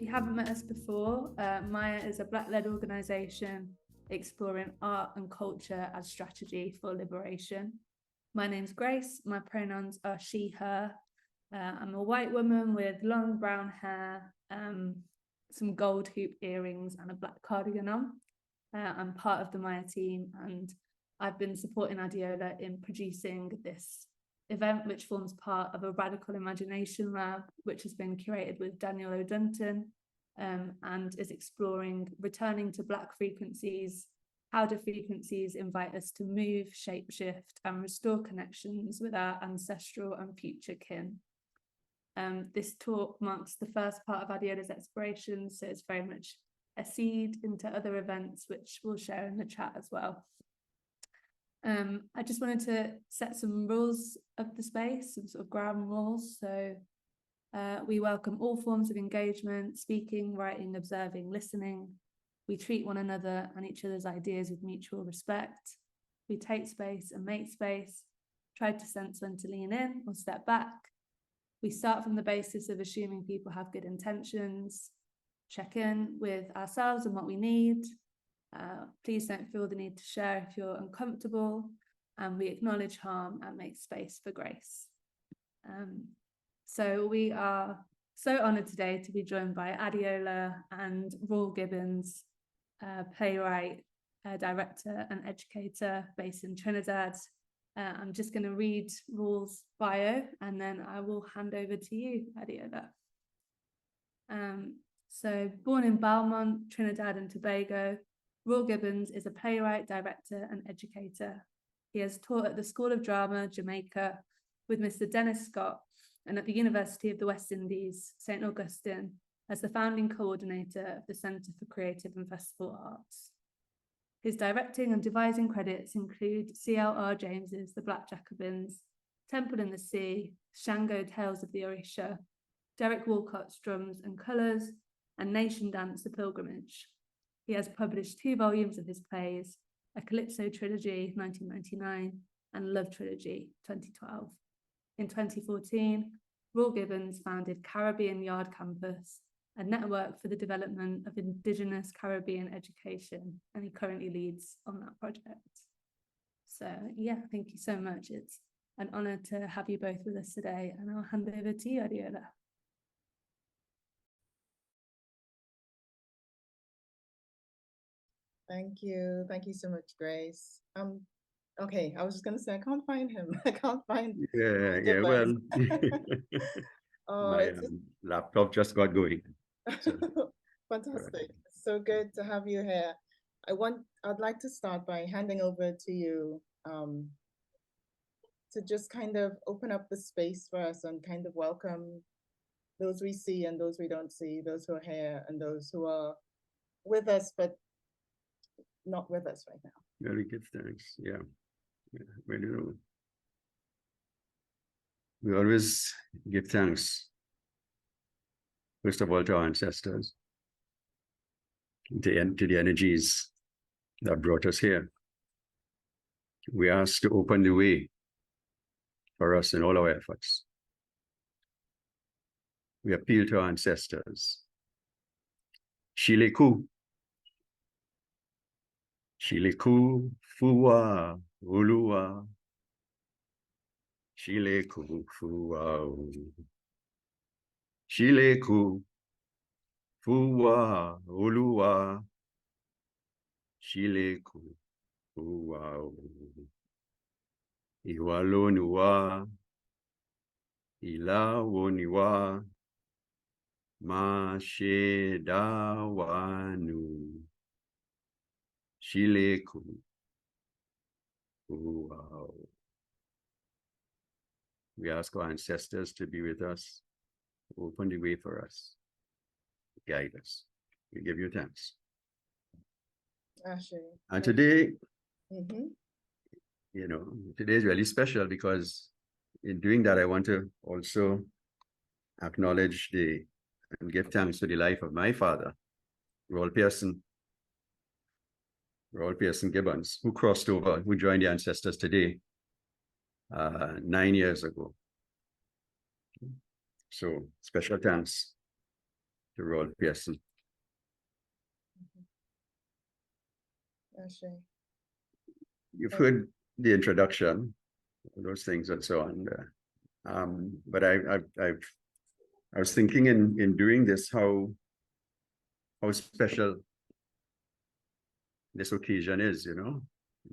you haven't met us before, MAIA is a Black-led organisation exploring art and culture as strategy for liberation. My name's Grace. My pronouns are she, her. I'm a white woman with long brown hair, some gold hoop earrings and a black cardigan on. I'm part of the MAIA team, and I've been supporting Adeola in producing this event, which forms part of a radical imagination lab, which has been curated with Daniel Oduntan, and is exploring returning to Black frequencies. How do frequencies invite us to move, shapeshift, and restore connections with our ancestral and future kin? This talk marks the first part of Adeola's exploration, so it's very much a seed into other events, which we'll share in the chat as well. I just wanted to set some rules of the space, some sort of ground rules. So we welcome all forms of engagement: speaking, writing, observing, listening. We treat one another and each other's ideas with mutual respect. We take space and make space, try to sense when to lean in or step back. We start from the basis of assuming people have good intentions, check in with ourselves and what we need. Please don't feel the need to share if you're uncomfortable, and we acknowledge harm and make space for grace. So we are so honoured today to be joined by Adeola and Rawle Gibbons, playwright, director and educator based in Trinidad. I'm just going to read Rawle's bio and then I will hand over to you, Adeola. So born in Belmont, Trinidad and Tobago, Rawle Gibbons is a playwright, director and educator. He has taught at the School of Drama, Jamaica, with Mr. Dennis Scott, and at the University of the West Indies, St. Augustine, as the founding coordinator of the Centre for Creative and Festival Arts. His directing and devising credits include C.L.R. James's The Black Jacobins, Temple in the Sea, Shango Tales of the Orisha, Derek Walcott's Drums and Colours, and Nation Dance, The Pilgrimage. He has published 2 volumes of his plays, A Calypso Trilogy, 1999, and Love Trilogy, 2012. In 2014, Rawle Gibbons founded Caribbean Yard Campus, a network for the development of indigenous Caribbean education, and he currently leads on that project. So yeah, thank you so much. It's an honour to have you both with us today, and I'll hand over to you, Adeola. Thank you so much, Grace. Okay, I was just gonna say I can't find him. I can't find. Yeah. Well, oh, my laptop just got going. So. Fantastic. Right. So good to have you here. I'd like to start by handing over to you to just kind of open up the space for us and kind of welcome those we see and those we don't see, those who are here and those who are with us but not with us right now. Very good, thanks. Yeah. Well, you know, we always give thanks, first of all, to our ancestors, to the energies that brought us here. We ask to open the way for us in all our efforts. We appeal to our ancestors. Shileku. Shileku fuwa ulua. Shileku fuwa. Shileku fuwa ulua. Shileku fuwa. Iwaloniwa. Ilawoniwa. Mashedawanu. Shileku. Wow. We ask our ancestors to be with us, open the way for us, guide us. We give you thanks. Ashe. And today, you know, today is really special because in doing that, I want to also acknowledge and give thanks to the life of my father, Rawle Gibbons, who crossed over, who joined the ancestors today, 9 years ago. So special thanks Rawle Pearson. You've heard the introduction, those things and so on. But I was thinking in doing this how special this occasion is, you know,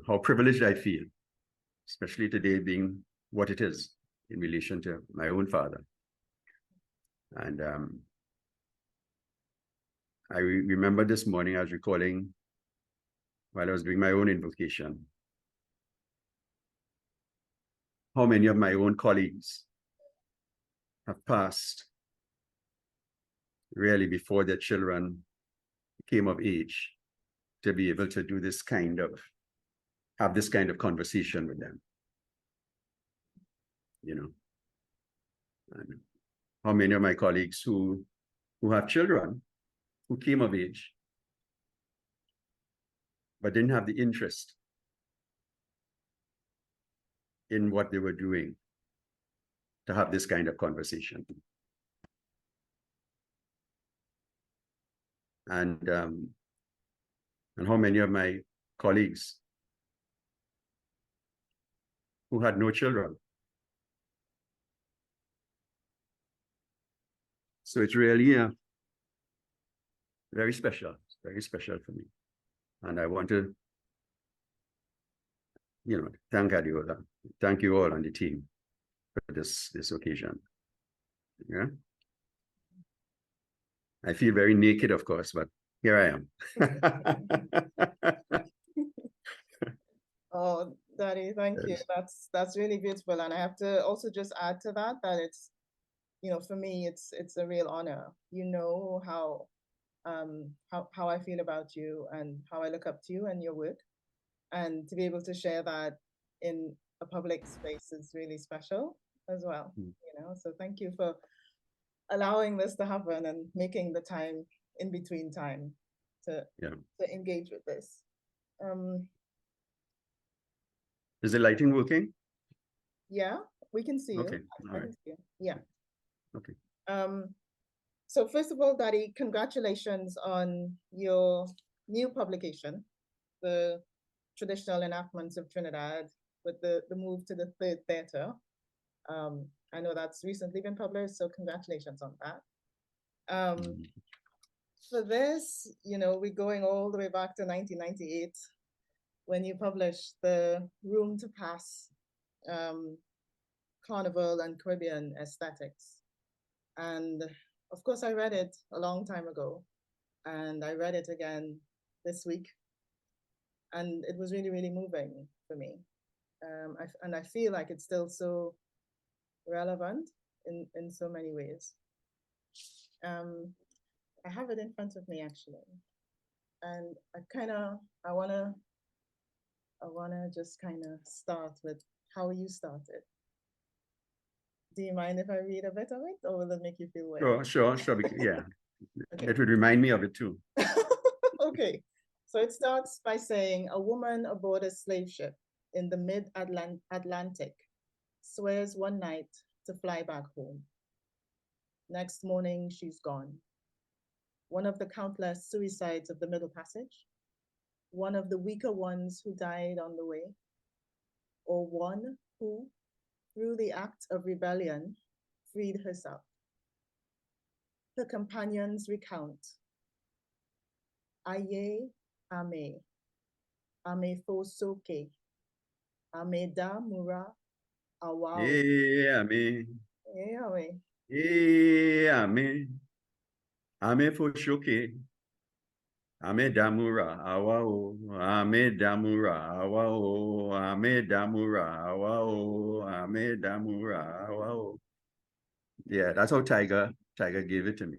how privileged I feel, especially today being what it is in relation to my own father. And I remember this morning I was recalling while I was doing my own invocation, how many of my own colleagues have passed really before their children came of age to be able to do this kind of, have this kind of conversation with them, you know. And how many of my colleagues who have children who came of age but didn't have the interest in what they were doing to have this kind of conversation. And how many of my colleagues who had no children. So it's really very special for me. And I want to, you know, thank Adeola, thank you all on the team for this occasion. Yeah. I feel very naked, of course, but here I am. Oh, Daddy, thank you. That's really beautiful. And I have to also just add to that it's, you know, for me, it's a real honor. You know how I feel about you and how I look up to you and your work. And to be able to share that in a public space is really special as well. You know, so thank you for allowing this to happen and making the time in between time to engage with this. Is the lighting working? Yeah, we can see you. Okay. All right. Yeah. Okay. So first of all, Daddy, congratulations on your new publication, the traditional enactments of Trinidad, with the move to the third theater. I know that's recently been published, so congratulations on that. For this, you know, we're going all the way back to 1998 when you published the Room to Pass, Carnival and Caribbean Aesthetics. And of course, I read it a long time ago, and I read it again this week. And it was really, really moving for me. And I feel like it's still so relevant in so many ways. I have it in front of me, actually. And I wanna just kind of start with how you started. Do you mind if I read a bit of it, or will it make you feel weird? Sure. Yeah. Okay. It would remind me of it too. Okay. So it starts by saying, a woman aboard a slave ship in the mid-Atlantic swears one night to fly back home. Next morning, she's gone. One of the countless suicides of the Middle Passage, one of the weaker ones who died on the way, or one who, through the act of rebellion, freed herself. Her companions recount, Aye, Ame, Ame Fosoke, Ame Da Mura, Awao. Yeah, Ame. Yeah, Ame. Yeah, Ame. Ame Fosoke. Ame Damura, Awao. Ame Damura, Awao. Ame Damura, Awao. Ame Damura, Awao. Yeah, that's how Tiger gave it to me.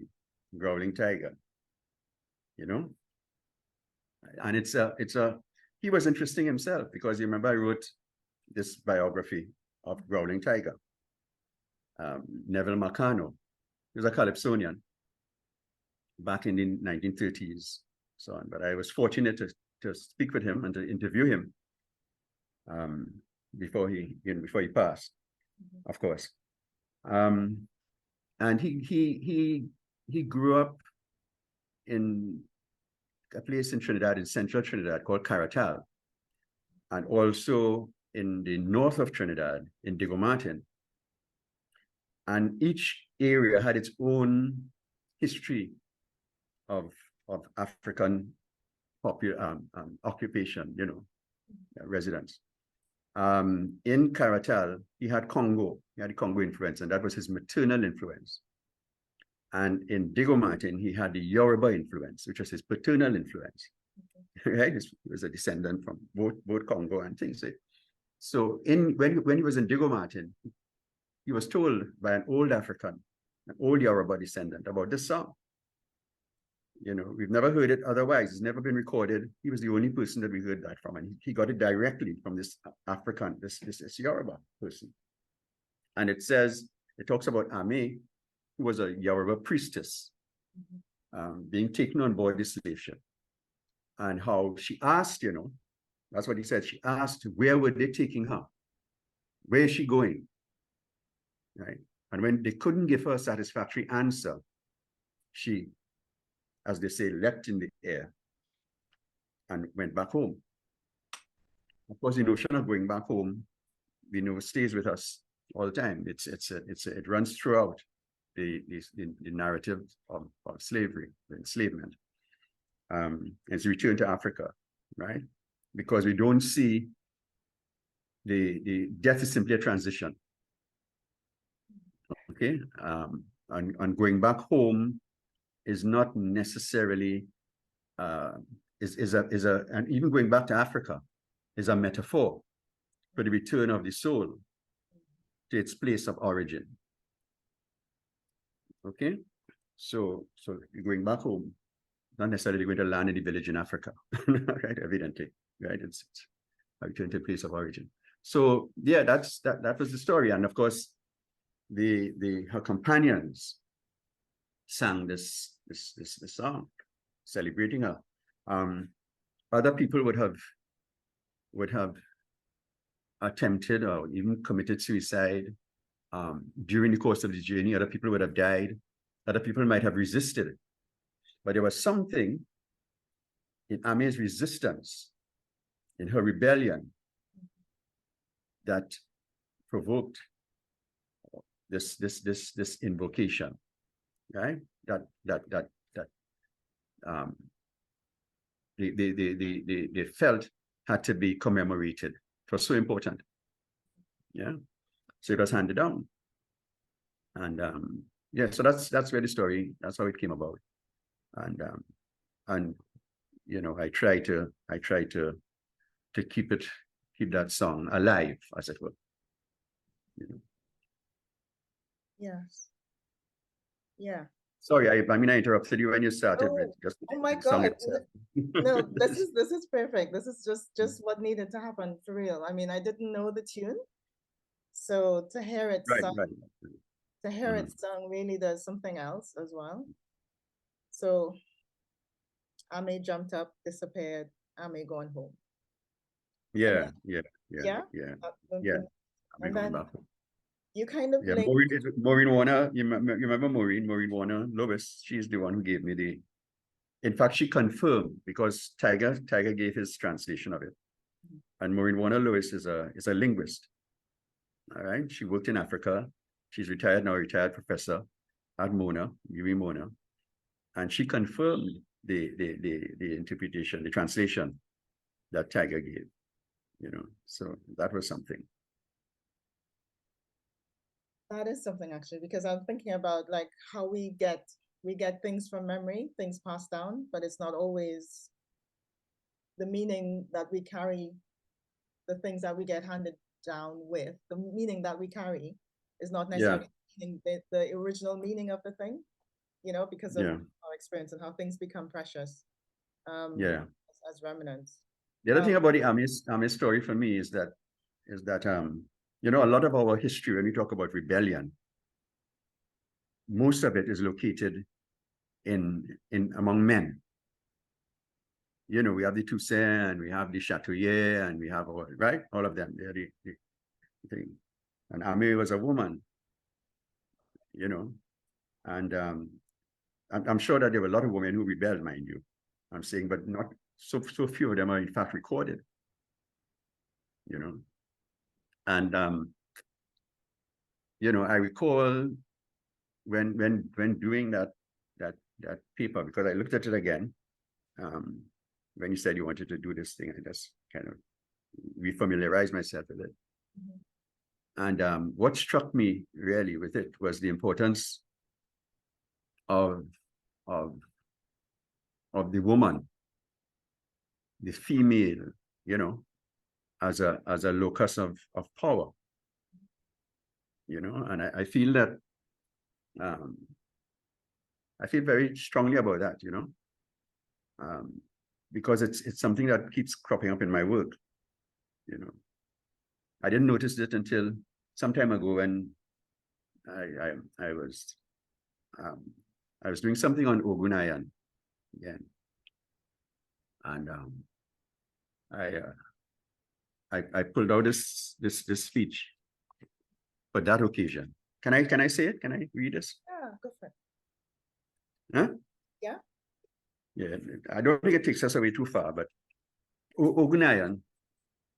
Growling Tiger. You know? And he was interesting himself, because you remember I wrote this biography of Growling Tiger. Neville Marcano, he was a Calypsonian back in the 1930s, so on. But I was fortunate to speak with him and to interview him before he passed, of course. And he grew up in a place in Trinidad, in central Trinidad, called Caratal, and also in the north of Trinidad, in Diego Martin. And each area had its own history of African occupation, residence. In Caratal, he had Congo influence, and that was his maternal influence. And in Diego Martin, he had the Yoruba influence, which was his paternal influence. Right? He was a descendant from both Congo and things. So when he was in Diego Martin, he was told by an old African, an old Yoruba descendant, about this song. We've never heard it otherwise. It's never been recorded. He was the only person that we heard that from, and he got it directly from this African, this Yoruba person. And it talks about Ame, who was a Yoruba priestess, being taken on board the slave ship, and how she asked, that's what he said. She asked, where were they taking her? Where is she going? Right? And when they couldn't give her a satisfactory answer, she, as they say, leapt in the air and went back home. Of course, the notion of going back home, stays with us all the time. It runs throughout the narrative of slavery, the enslavement. It's return to Africa, right? Because we don't see the death is simply a transition. Okay, and going back home is not necessarily and even going back to Africa is a metaphor for the return of the soul to its place of origin. Okay, so going back home, not necessarily going to land in the village in Africa, right? Evidently, right? It's a return to the place of origin. So yeah, that was the story, and of course, her companions sang this song, celebrating her. Other people would have attempted or even committed suicide during the course of the journey. Other people would have died. Other people might have resisted it. But there was something in Ame's resistance, in her rebellion, that provoked this invocation, right? They felt had to be commemorated. It was so important. Yeah. So it was handed down. And yeah, so that's where the story, that's how it came about. And I try to keep that song alive, as it were. Yes. Yeah. Sorry, I interrupted you when you started with just oh my the song God. itself. No, this is perfect. This is just what needed to happen for real. I mean, I didn't know the tune. So to hear it Right. to hear it sung really does something else as well. So Ame jumped up, disappeared, Ame gone home. Yeah. And then you kind of link. Maureen Warner, you remember Maureen Warner Lewis? She's the one who gave me in fact, she confirmed, because Tiger gave his translation of it. And Maureen Warner Lewis is a linguist. All right. She worked in Africa. She's retired now, retired professor at Mona, UWI Mona. And she confirmed the interpretation, the translation that Tiger gave. So that was something. That is something, actually, because I'm thinking about like how we get things from memory, things passed down, but it's not always the meaning that we carry, the things that we get handed down with. The meaning that we carry is not necessarily the original meaning of the thing, because of our experience and how things become precious as remnants. The other thing about the Ame story for me is that a lot of our history, when we talk about rebellion, most of it is located in among men. We have the Toussaint, we have the Châteaubriand, and we have all of them. They're the thing. And Ame was a woman, and I'm sure that there were a lot of women who rebelled, mind you. I'm saying, but not so few of them are in fact recorded. You know, and you know, I recall when doing that paper, because I looked at it again. When you said you wanted to do this thing, I just kind of refamiliarized myself with it. Mm-hmm. And what struck me really with it was the importance of the woman, the female, you know, as a locus of power, you know. And I feel that I feel very strongly about that, you know, because it's something that keeps cropping up in my work, you know. I didn't notice it until some time ago when I was doing something on Ogunayan again, and I pulled out this speech for that occasion. Can I say it? Can I read this? Yeah, go for it. Huh? Yeah. Yeah, I don't think it takes us away too far, but Ogunayan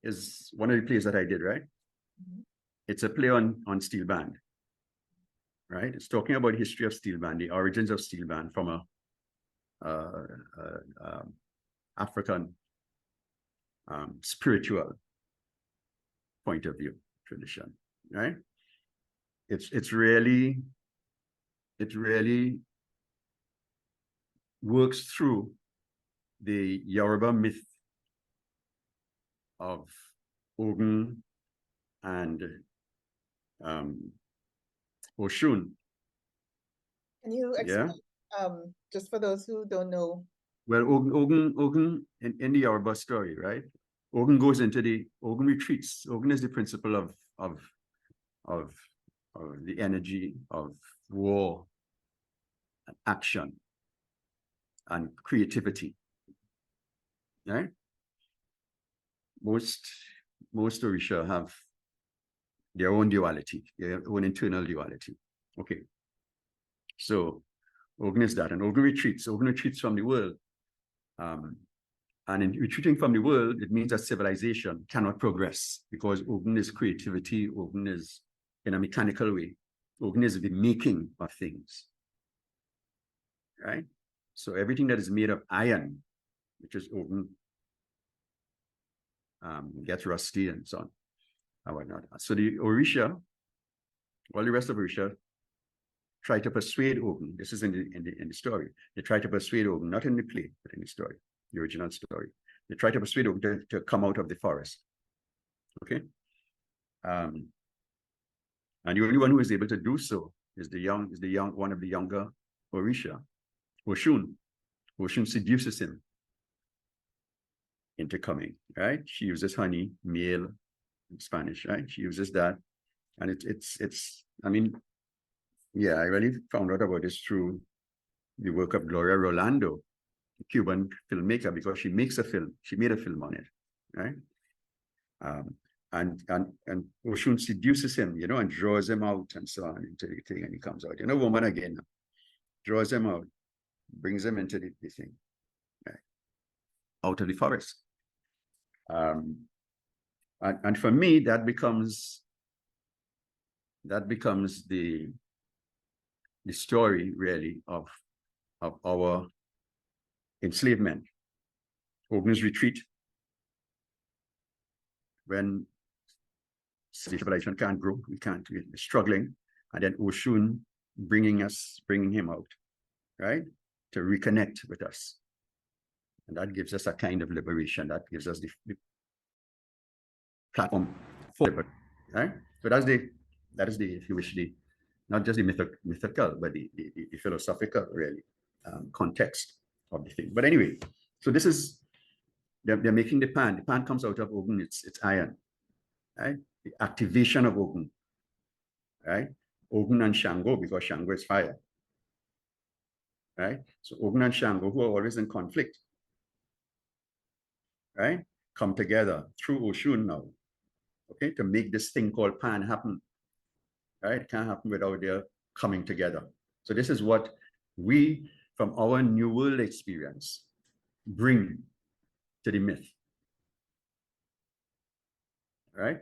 is one of the plays that I did, right? Mm-hmm. It's a play on steel band, right? It's talking about the history of steel band, the origins of steel band from a African spiritual point of view, tradition, right? It really works through the Yoruba myth of Ogun and Oshun. Can you explain, just for those who don't know? Well, Ogun in the Yoruba story, right? Ogun goes into Ogun retreats. Ogun is the principle of the energy of war, and action, and creativity, right? Most Orisha have their own duality, their own internal duality. Okay. So Ogun is that, and Ogun retreats from the world. And in retreating from the world, it means that civilization cannot progress because Ogun is creativity, Ogun is in a mechanical way. Ogun is the making of things, right? So everything that is made of iron, which is Ogun, gets rusty and so on and whatnot. So the Orisha, all the rest of Orisha, try to persuade Ogun. This is in the story. They try to persuade Ogun, not in the play, but in the story, the original story. They try to persuade Ogun to come out of the forest. Okay. And the only one who is able to do so is one of the younger Orisha, Oshun. Oshun seduces him into coming, right? She uses honey, miel in Spanish, right? She uses that. And it's I mean, yeah, I really found out about this through the work of Gloria Rolando, a Cuban filmmaker, because she makes a film. She made a film on it, right? And Oshun seduces him, you know, and draws him out and so on into the thing, and he comes out. You know, woman again, draws him out, brings him into the thing, right? Out of the forest. And for me, that becomes the story really of our enslavement. Ogun's retreat, when civilization can't grow, we're struggling, and then Oshun bringing him out, right, to reconnect with us, and that gives us a kind of liberation. That gives us the platform for it, right? So that is the, if you wish, the not just the mythical, but the philosophical, really, context of the thing. But anyway, so this is, they're making the pan. The pan comes out of Ogun, it's iron, right? The activation of Ogun, right? Ogun and Shango, because Shango is fire, right? So Ogun and Shango, who are always in conflict, right, come together through Oshun now, okay, to make this thing called pan happen, right? It can't happen without their coming together. So this is what we from our New World experience bring to the myth? Right?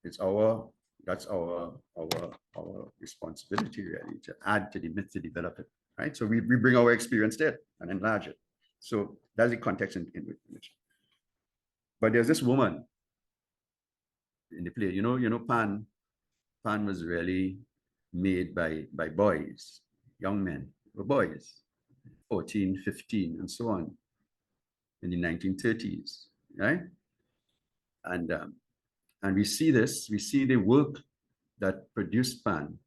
It's that's our responsibility really to add to the myth, to develop it. Right? So we bring our experience there and enlarge it. So that's the context in which. But there's this woman in the play, you know, Pan was really made by boys, young men, or boys, 14, 15, and so on, in the 1930s, right? And we see the work that produced Pan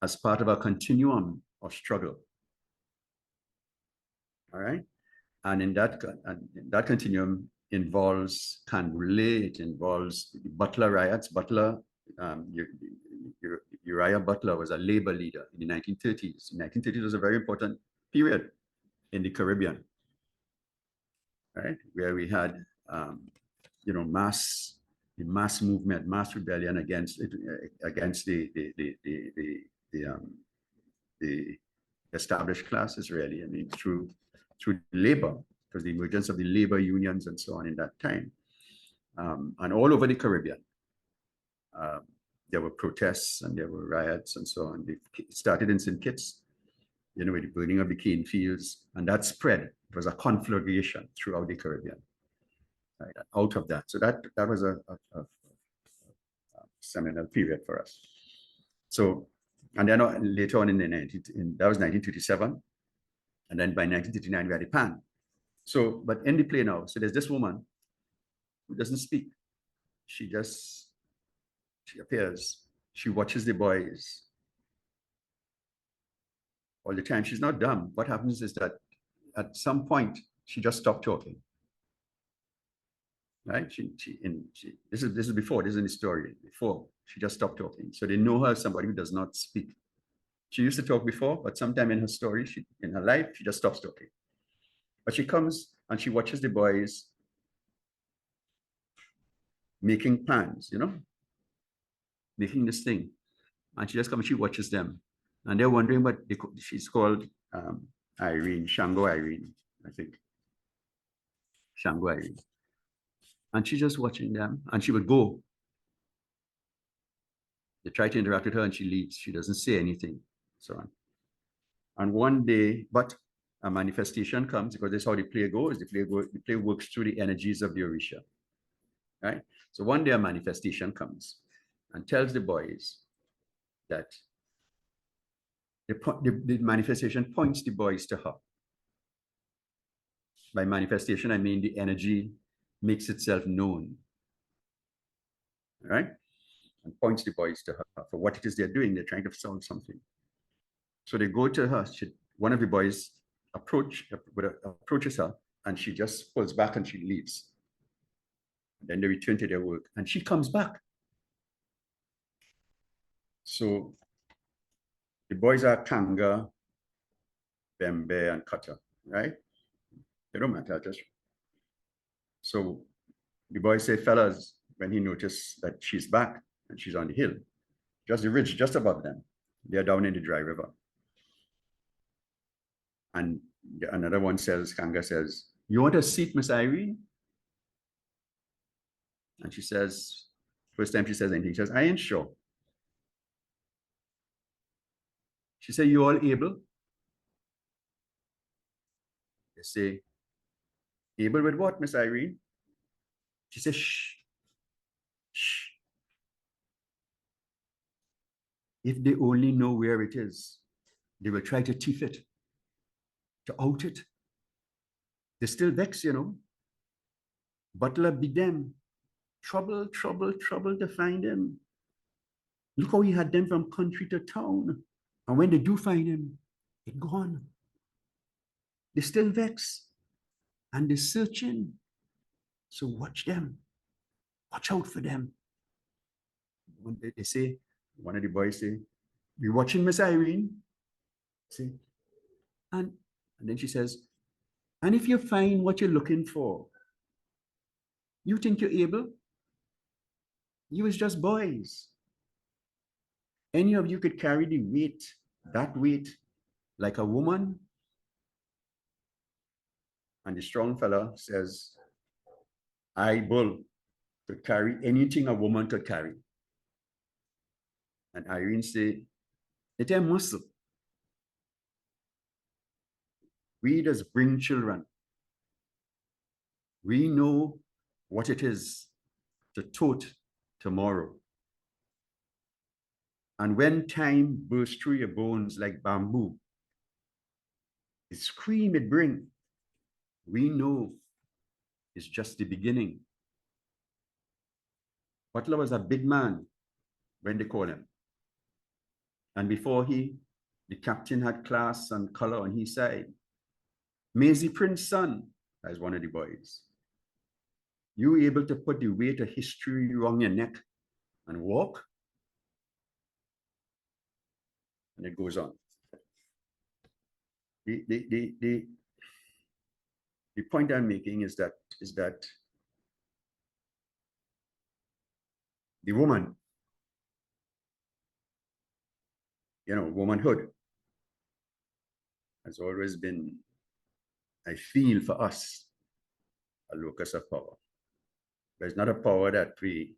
as part of a continuum of struggle, all right? And in that continuum involves Canbrule, it involves the Butler riots. Uriah Butler was a labor leader in the 1930s. The 1930s was a very important period in the Caribbean, right? Where we had, you know, mass movement, mass rebellion against the established classes, really. I mean, through labor, because the emergence of the labor unions and so on in that time, and all over the Caribbean. There were protests and there were riots and so on. It started in St. Kitts, you know, with the burning of the cane fields, and that spread. It was a conflagration throughout the Caribbean. Right, out of that. So that was a seminal period for us. So, and then later on that was 1937. And then by 1939, we had the Pan. So, but in the play now, so there's this woman who doesn't speak. She appears, she watches the boys all the time. She's not dumb. What happens is that at some point, she just stopped talking. Right? This is before, this is in the story, before she just stopped talking. So they know her as somebody who does not speak. She used to talk before, but sometime in her story, in her life, she just stops talking. But she comes and she watches the boys making pans, you know, making this thing. And she just comes and she watches them. And they're wondering what she's called Irene, Shango Irene, I think. Shango Irene. And she's just watching them, and she would go. They try to interact with her and she leaves. She doesn't say anything, so on. And one day, but a manifestation comes, because that's how the play goes. The play works through the energies of the Orisha, right? So one day a manifestation comes and tells the boys that the manifestation points the boys to her. By manifestation, I mean the energy makes itself known, right? And points the boys to her for what it is they're doing. They're trying to solve something. So they go to her. One of the boys approaches her, and she just pulls back and she leaves. And then they return to their work, and she comes back. So the boys are Kanga, Bembe, and Kata, right? They don't matter, just. So the boy say, fellas, when he noticed that she's back and she's on the hill, just the ridge, just above them, they're down in the dry river. And another one says, Kanga says, you want a seat, Miss Irene? And she says, first time she says anything, she says, I ain't sure. She said, you all able? They say, able with what, Miss Irene? She says, shh, shh. If they only know where it is, they will try to thief it, to out it. They still vex, you know. Butler beat them. Trouble, trouble, trouble to find him. Look how he had them from country to town. And when they do find him, it's gone. They still vex. And they're searching. So watch them. Watch out for them. When they say, one of the boys say, we watching Miss Irene. See? And then she says, and if you find what you're looking for, you think you're able? You is just boys. Any of you could carry the weight, that weight, like a woman. And the strong fella says, I, Bull, could carry anything a woman could carry. And Irene say, it's a muscle. We just bring children. We know what it is to tote tomorrow. And when time bursts through your bones like bamboo, the scream it brings, we know it's just the beginning. Butler was a big man when they called him. And before the captain had class and color on his side. Maisie Prince's son, as one of the boys. You were able to put the weight of history around your neck and walk. And it goes on. The point I'm making is that the woman, womanhood has always been, I feel, for us, a locus of power. But it's not a power that we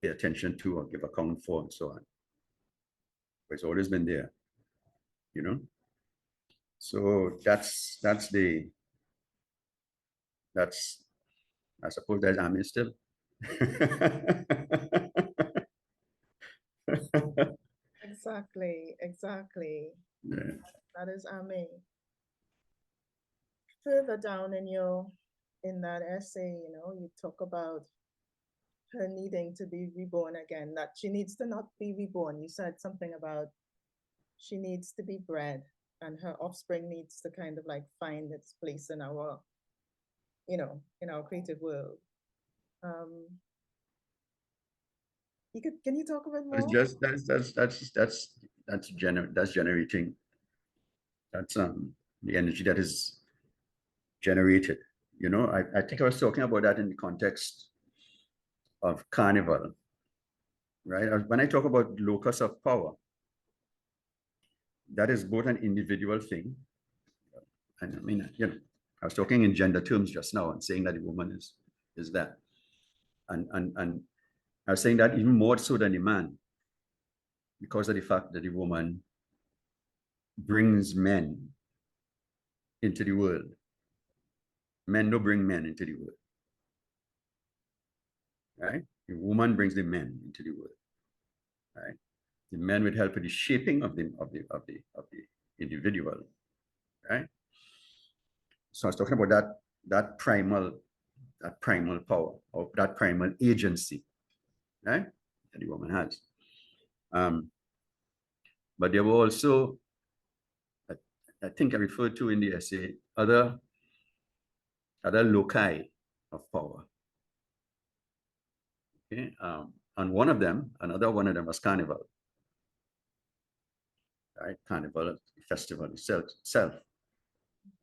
pay attention to or give account for and so on. But it's always been there, So I suppose there's army still. Exactly. Yeah. That is Ame. Further down in that essay, you talk about her needing to be reborn again, that she needs to not be reborn. You said something about she needs to be bred and her offspring needs to kind of like find its place in our, in our creative world. Can you talk a bit more? It's just that's generating. That's the energy that is generated. I think I was talking about that in the context of Carnival, right? When I talk about locus of power, that is both an individual thing. And I mean, I was talking in gender terms just now and saying that the woman is that. And I was saying that even more so than the man, because of the fact that the woman brings men into the world. Men don't bring men into the world. Right? The woman brings the men into the world. Right? The men would help with the shaping of the individual. Right? So I was talking about that primal power, or that primal agency, right? That the woman has. But there were also, I think I referred to in the essay, other loci of power. Okay, and another one of them was Carnival. Right, Carnival, the festival itself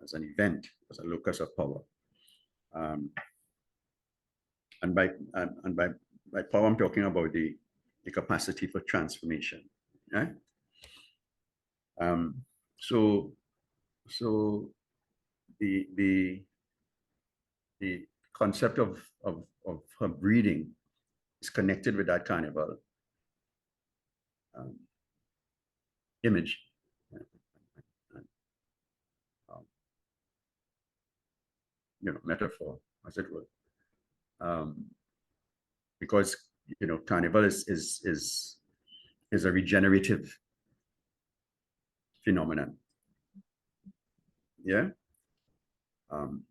as an event, as a locus of power. And by power, I'm talking about the capacity for transformation. Right? So the concept of her breeding is connected with that Carnival image. Metaphor, as it were. Because Carnival is a regenerative phenomenon. Yeah. And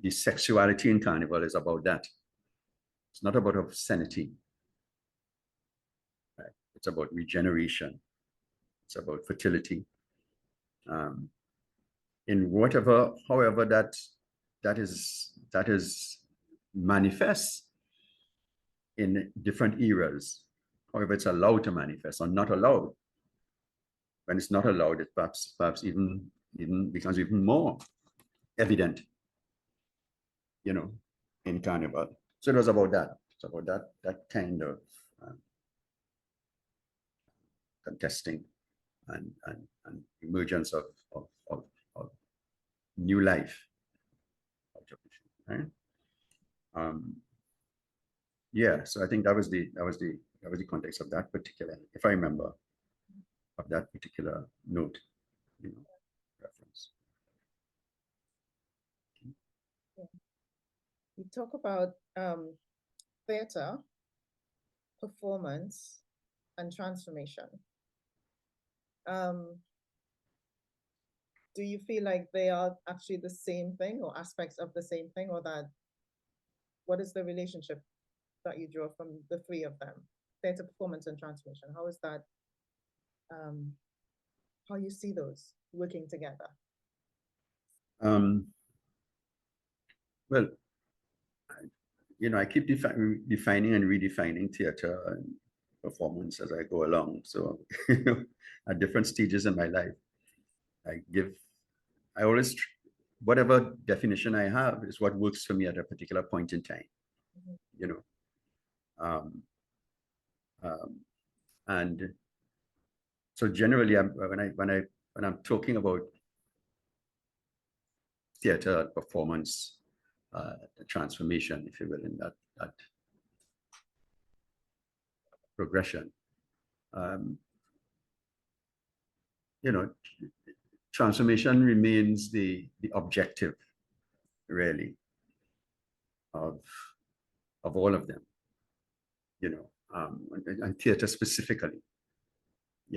the sexuality in Carnival is about that. It's not about obscenity. Right? It's about regeneration. It's about fertility. In however that is manifest in different eras. However, it's allowed to manifest or not allowed. When it's not allowed, it perhaps even becomes even more evident, in Carnival. So it was about that. It's about that kind of contesting and emergence of new life. Right? Yeah, so I think that was the context of that particular, if I remember, of that particular note, reference. Yeah. You talk about theater, performance, and transformation. Do you feel like they are actually the same thing, or aspects of the same thing, or that what is the relationship that you draw from the three of them? Theater, performance, and transformation. How is that, how you see those working together? Well, I keep defining and redefining theater and performance as I go along. So, at different stages in my life, I always, whatever definition I have is what works for me at a particular point in time, and so generally, when I'm talking about theater, performance, transformation, if you will, in that progression, transformation remains the objective, really, of all of them, and theater specifically.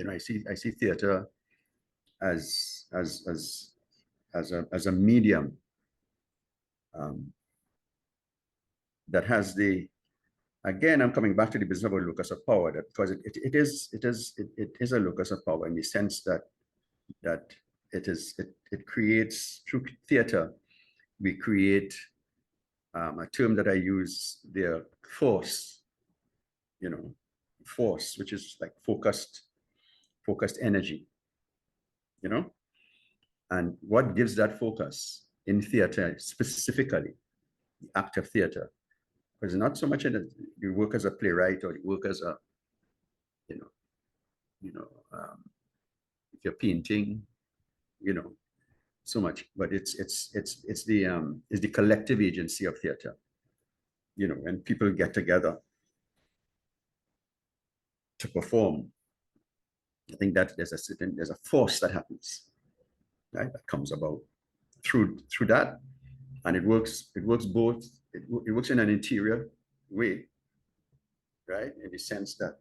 I see theater as a medium that has again, I'm coming back to the business of a locus of power, because it is a locus of power in the sense that it creates, through theater, we create a term that I use there, force, force, which is like focused energy, and what gives that focus in theater, specifically the act of theater, because not so much in you work as a playwright or you work as a, if you're painting, so much, but it's the collective agency of theater, when people get together to perform. I think that there's a force that happens, right, that comes about through that, and it works both. It works in an interior way, right, in the sense that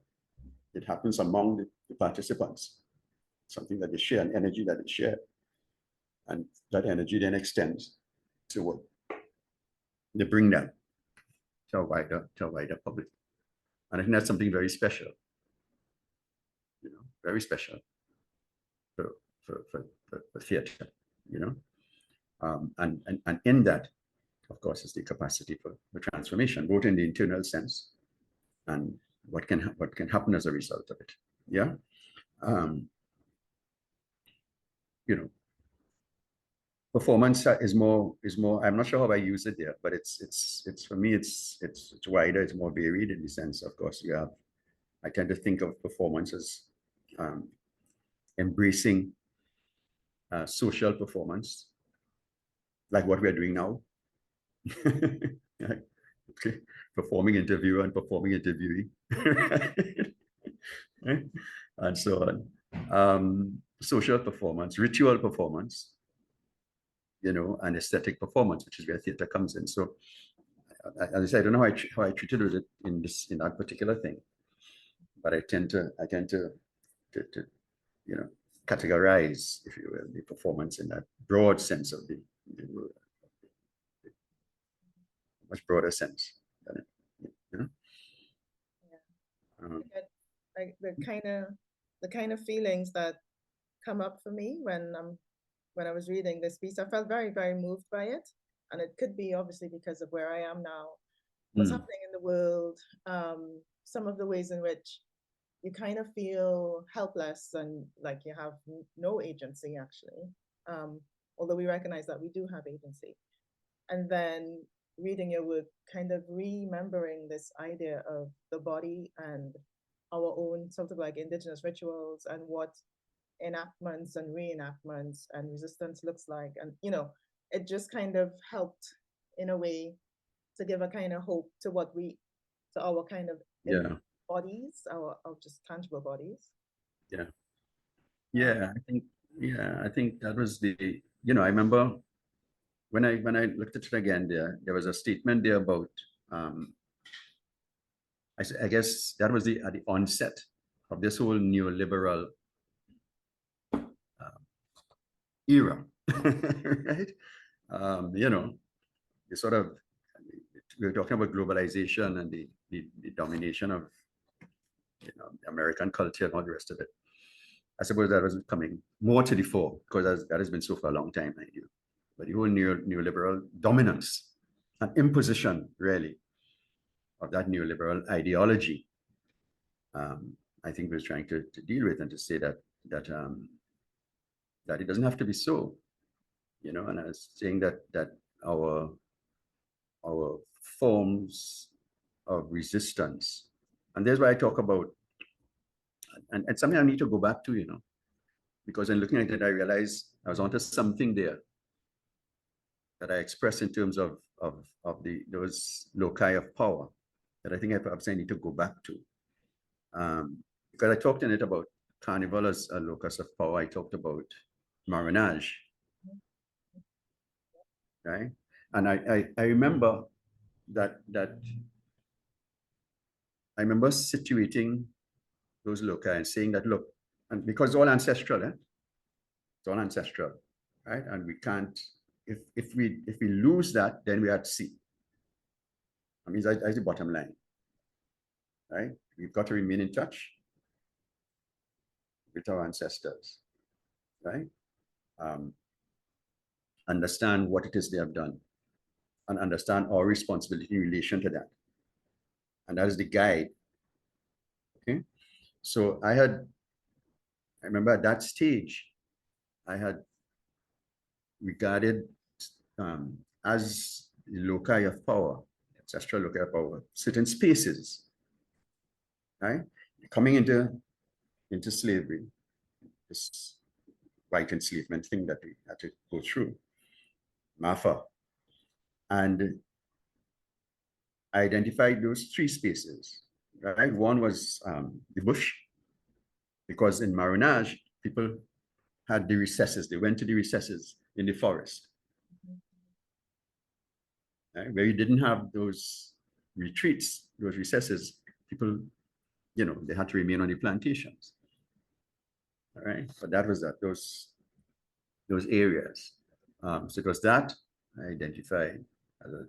it happens among the participants, something that they share, an energy that they share, and that energy then extends to what they bring that to a wider public. And I think that's something very special, very special for theater, and in that, of course, is the capacity for transformation, both in the internal sense and what can happen as a result of it. Yeah. Performance is more, I'm not sure how I use it there, but it's for me, it's wider, it's more varied in the sense, of course, I tend to think of performance as embracing social performance, like what we're doing now. Okay. Performing interviewer and performing interviewee. And so on. Social performance, ritual performance, and aesthetic performance, which is where theater comes in. So, as I said, I don't know how I treated it in that particular thing, but I tend to categorize, if you will, the performance in that broad sense of the word, much broader sense than it, Like the kind of feelings that come up for me when I was reading this piece. I felt very, very moved by it, and it could be obviously because of where I am now, what's happening in the world, some of the ways in which you kind of feel helpless and like you have no agency, actually, although we recognize that we do have agency. And then reading your work, kind of remembering this idea of the body and our own sort of like indigenous rituals and what enactments and reenactments and resistance looks like. And, you know, it just kind of helped in a way to give a kind of hope to to our kind of bodies, our just tangible bodies. Yeah, I think that was the, you know, I remember when I looked at it again, there was a statement there about I guess that was at the onset of this whole neoliberal era, right? You know, the sort of, we were talking about globalization and the domination of, you know, American culture and all the rest of it. I suppose that was coming more to the fore because that has been so for a long time, I knew. But the whole neoliberal dominance and imposition, really, of that neoliberal ideology, I think was trying to deal with and to say that it doesn't have to be so, you know. And I was saying that our forms of resistance, and there's why I talk about, and something I need to go back to, you know, because in looking at it, I realized I was onto something there that I expressed in terms of those loci of power that I think I perhaps I need to go back to. Because I talked in it about Carnival as a locus of power. I talked about maroonage, right? And I remember that I remember situating those loci and saying that, look, and because it's all ancestral, it's all ancestral, right? And we can't, if we lose that, then we're at sea. I mean, that's the bottom line, right? We've got to remain in touch with our ancestors, right? Understand what it is they have done and understand our responsibility in relation to that. And that is the guide, okay? So I remember at that stage, I had regarded as the loci of power, ancestral loci of power, certain spaces, right? Coming into slavery, this white enslavement thing that we had to go through, MAFA. And I identified those three spaces, right? One was the bush, because in maroonage, people had the recesses. They went to the recesses in the forest, right? Where you didn't have those retreats, those recesses, people, you know, they had to remain on the plantations. All right, but that was those areas. So it was that I identified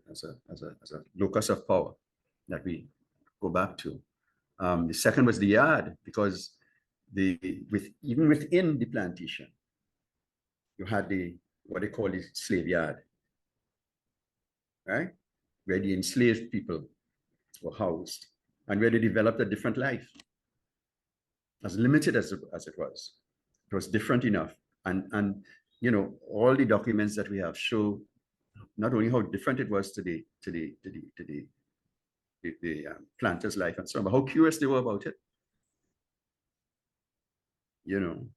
as a locus of power that we go back to. The second was the yard, because even within the plantation, you had what they call the slave yard, right? Where the enslaved people were housed and where they developed a different life. As limited as it was different enough. And you know, all the documents that we have show not only how different it was to the planter's life and so on, but how curious they were about it. You know,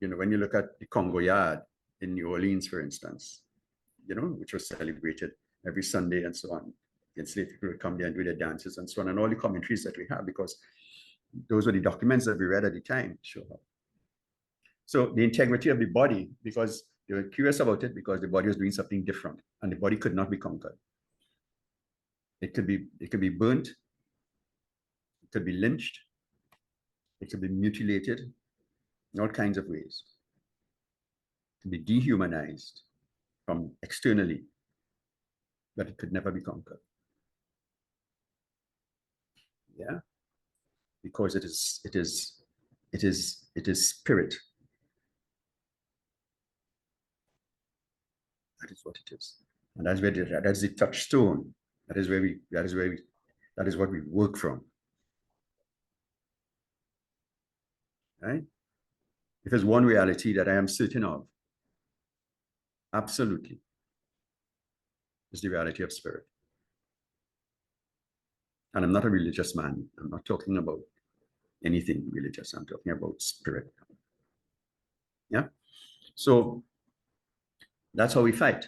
you know, when you look at the Congo Yard in New Orleans, for instance, you know, which was celebrated every Sunday and so on, enslaved people would come there and do their dances and so on, and all the commentaries that we have, because those were the documents that we read at the time. Sure. So the integrity of the body, because they were curious about it, because the body was doing something different, and the body could not be conquered. It could be burnt, it could be lynched, it could be mutilated in all kinds of ways. It could be dehumanized from externally, but it could never be conquered. Yeah, because it is spirit. That is what it is, and that's where that's the touchstone. That is what we work from. Right? If there's one reality that I am certain of, absolutely, is the reality of spirit. And I'm not a religious man. I'm not talking about anything religious. I'm talking about spirit. Yeah. So that's how we fight.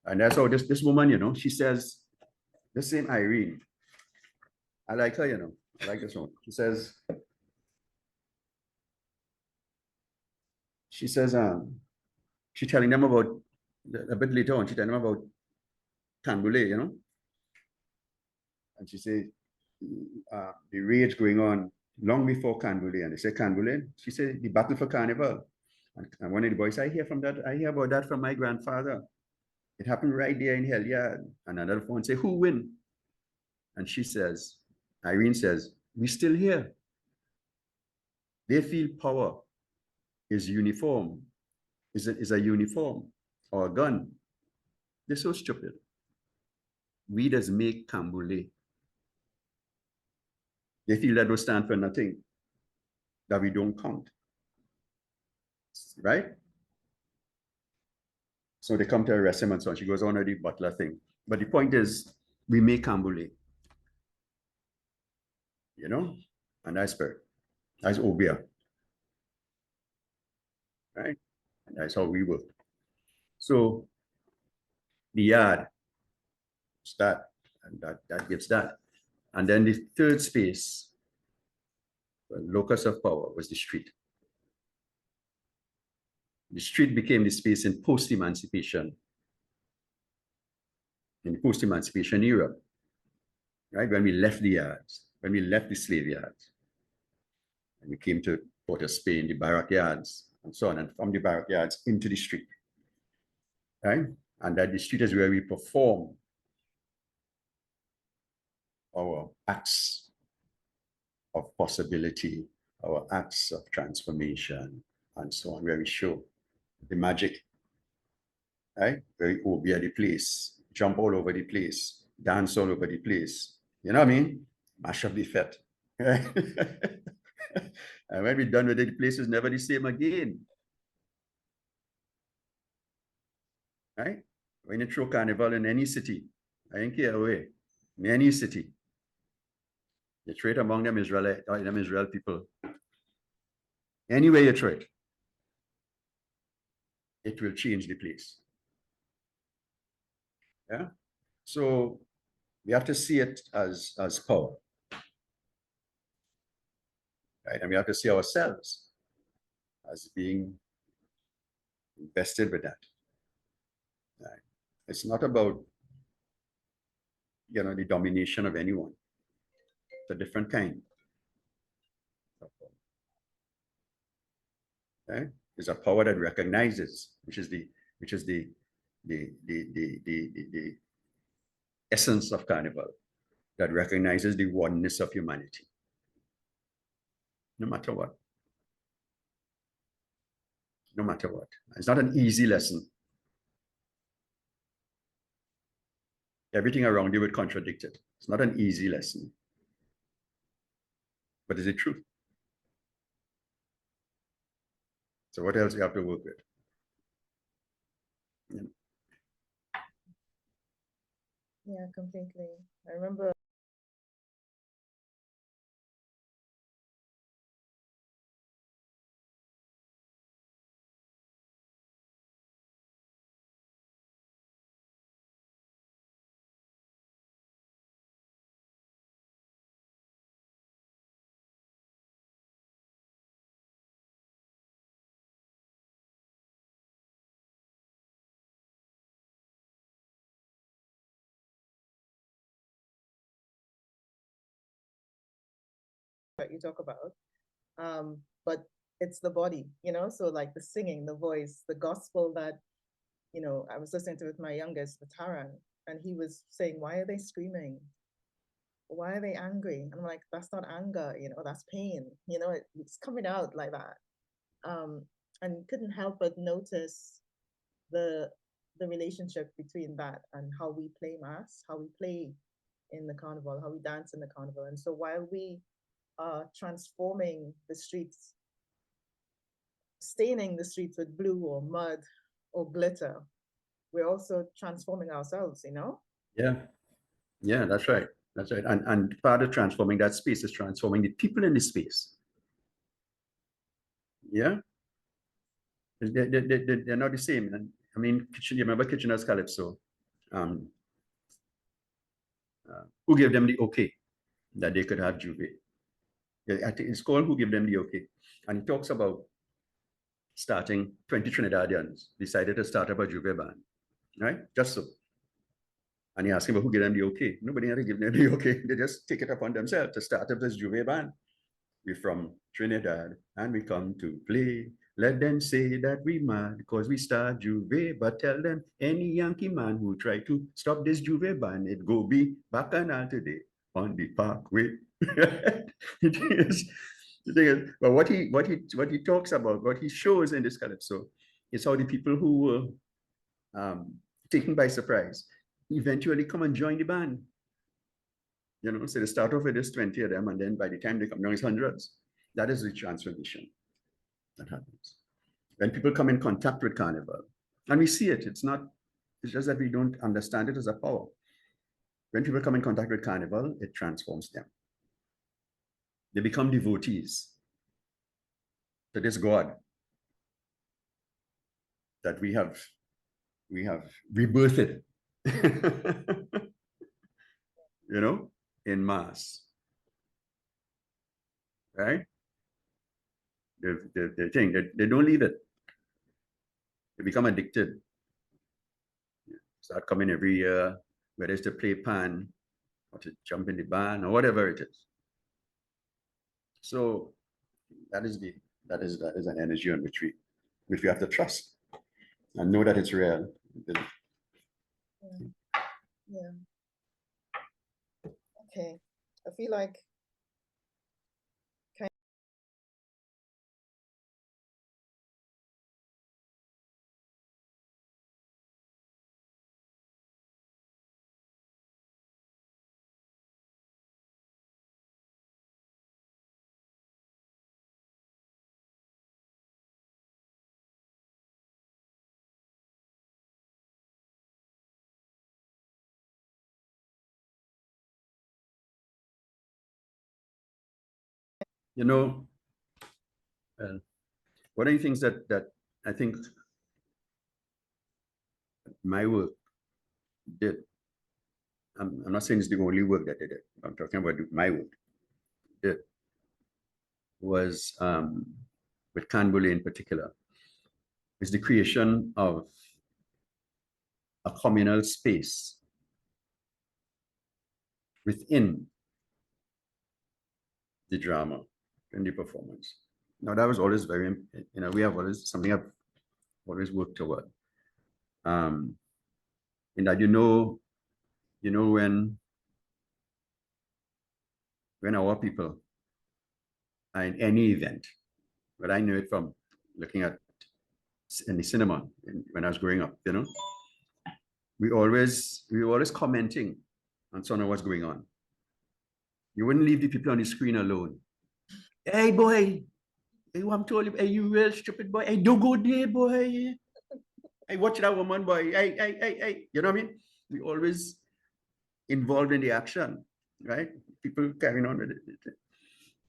And that's how this woman, you know, she says, the same Irene. I like her, you know. I like this one. She says, she's telling them about, a bit later on, she's telling them about Canboulay, you know. And she said, the rage going on long before Canboulay. And they say, Canboulay? She said, the battle for Carnival. And one of the boys, I hear about that from my grandfather. It happened right there in Heliard. And another one say, who win? And she says, Irene says, we still here. They feel power is uniform, is a uniform or a gun. They're so stupid. We just make Canboulay. They feel that we stand for nothing, that we don't count. Right? So they come to arrest him and so on. She goes on with the butler thing. But the point is, we make Canboulay. You know? And that's spirit. That's Obia. Right? And that's how we work. So the yard, that, and that gives that. And then the third space, the locus of power, was the street. The street became the space in post-emancipation, in the post-emancipation era, right? When we left the yards, when we left the slave yards, and we came to Port of Spain, the barrack yards, and so on, and from the barrack yards into the street, right? And that the street is where we perform our acts of possibility, our acts of transformation, and so on, where we show the magic, right? Where we obey the place, jump all over the place, dance all over the place. You know what I mean? Mash up the fete. Right? And when we're done with it, the place is never the same again. Right? When you throw carnival in any city, I don't care away, in any city, you trade among them Israel people. Anywhere you trade, it will change the place. Yeah. So we have to see it as power. Right? And we have to see ourselves as being invested with that. Right? It's not about, you know, the domination of anyone. It's a different kind. Right? It's a power that recognizes, which is the essence of Carnival, that recognizes the oneness of humanity, no matter what. No matter what. It's not an easy lesson. Everything around you would contradict it. It's not an easy lesson. But is it true? So what else do you have to work with? Yeah. Yeah, completely. I remember what you talk about, but it's the body, you know, so like the singing, the voice, the gospel that, you know, I was listening to with my youngest, the Taran, and he was saying, why are they screaming? Why are they angry? And I'm like, that's not anger, you know, that's pain, you know, it's coming out like that. And couldn't help but notice the relationship between that and how we play mass, how we play in the carnival, how we dance in the carnival. And so while we are transforming the streets, staining the streets with blue or mud or glitter, we're also transforming ourselves, you know? Yeah, that's right. That's right. And part of transforming that space is transforming the people in the space. Yeah. They're not the same. And I mean, you remember Kitchener's Calypso? Who gave them the okay that they could have Juve? I think it's called Who Gave Them the Okay. And he talks about starting 20 Trinidadians decided to start up a Juve band, right? Just so. And he asked him, who gave them the okay? Nobody had to give them the okay. They just take it upon themselves to start up this Juve band. We're from Trinidad and we come to play. Let them say that we mad because we start Juve, but tell them any Yankee man who try to stop this Juve band, it go be bacchanal today on the parkway. It is. But what he talks about, what he shows in this calypso, is how the people who were taken by surprise eventually come and join the band. You know, so they start off with this 20 of them, and then by the time they come down, it's hundreds. That is the transformation that happens. When people come in contact with Carnival, and we see it, it's just that we don't understand it as a power. When people come in contact with Carnival, it transforms them. They become devotees to this God that we have rebirthed, you know, in mass, right? The thing that they don't leave it. They become addicted. Start coming every year, whether it's to play pan or to jump in the band or whatever it is. So that is an energy on which we have to trust and know that it's real. Yeah. Okay. I feel like You know, one of the things that I think my work did, I'm not saying it's the only work that they did, I'm talking about my work, did, was with Canbule in particular, is the creation of a communal space within the drama and the performance. Now that was always very, you know, we have always something I've always worked toward. In that you know when our people are in any event, but I knew it from looking at in the cinema when I was growing up, you know, we were always commenting on some of what's going on. You wouldn't leave the people on the screen alone. Hey boy, hey, I'm told you, hey, you real stupid boy. Hey, don't go there, boy. Hey, watch that woman, boy. Hey. You know what I mean? We always involved in the action, right? People carrying on with it.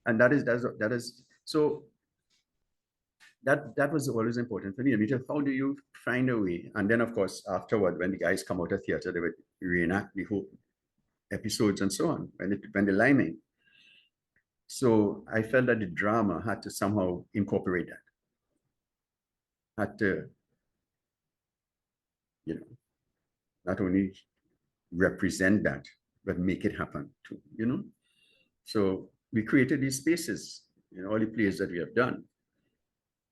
And that is so that was always important for me. How do you find a way? And then of course, afterward, when the guys come out of theater, they would reenact the whole episodes and so on, when they're liming. So I felt that the drama had to somehow incorporate that. Had to, you know, not only represent that, but make it happen too, you know? So we created these spaces, you know, all the plays that we have done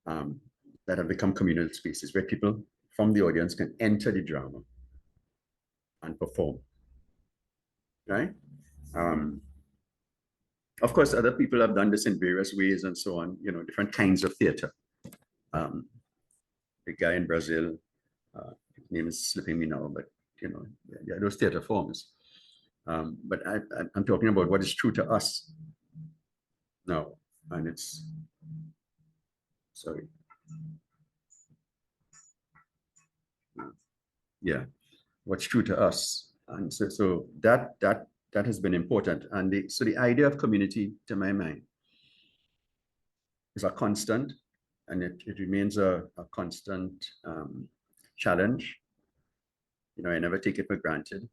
that have become communal spaces where people from the audience can enter the drama and perform, right? Of course, other people have done this in various ways and so on, you know, different kinds of theater. The guy in Brazil, his name is slipping me now, but you know, yeah, those theater forms. But I'm talking about what is true to us now, and it's, sorry. Yeah, what's true to us. And so that that has been important. And so the idea of community, to my mind, is a constant, and it remains a constant challenge. You know, I never take it for granted.